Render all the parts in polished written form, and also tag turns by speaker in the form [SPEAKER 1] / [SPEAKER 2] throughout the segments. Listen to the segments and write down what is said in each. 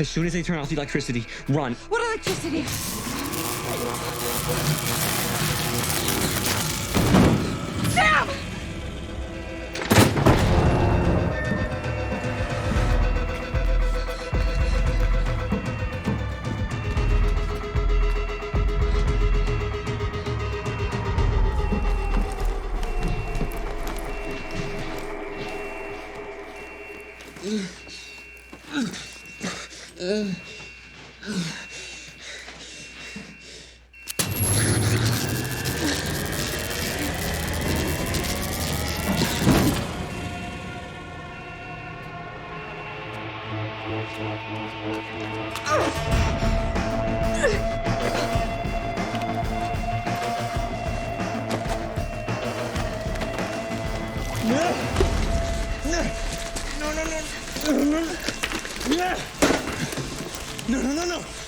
[SPEAKER 1] As soon as they turn off the electricity, run.
[SPEAKER 2] What electricity? Sam!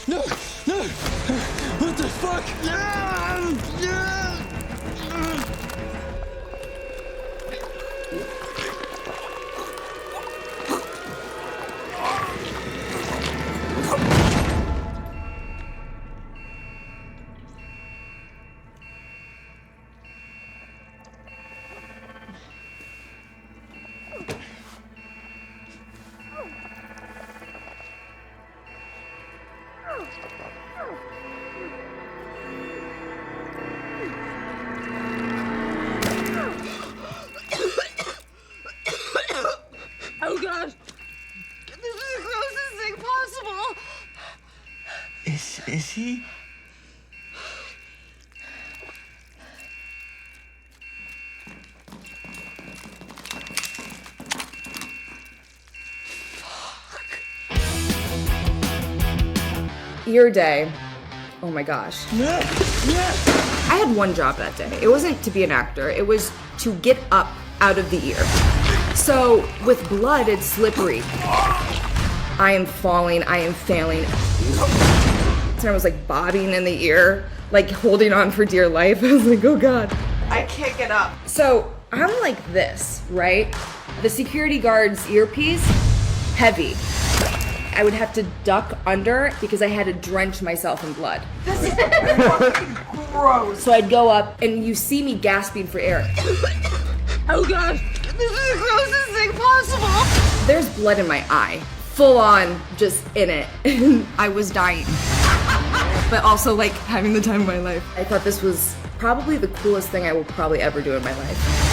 [SPEAKER 1] No! What the fuck?
[SPEAKER 2] Oh gosh! This is the grossest thing possible!
[SPEAKER 1] Is he?
[SPEAKER 3] Your day. Oh my gosh. I had one job that day. It wasn't to be an actor. It was to get up out of the ear. So with blood, it's slippery. I am falling. I am failing. So I was like bobbing in the ear, like holding on for dear life. I was like, oh God. I can't get up. So I'm like this, right? The security guard's earpiece, heavy. I would have to duck under because I had to drench myself in blood. This is fucking gross. So I'd go up and you see me gasping for air.
[SPEAKER 2] Oh gosh! This is the grossest thing possible!
[SPEAKER 3] There's blood in my eye. Full on, just in it. And I was dying. But also like having the time of my life. I thought this was probably the coolest thing I will probably ever do in my life.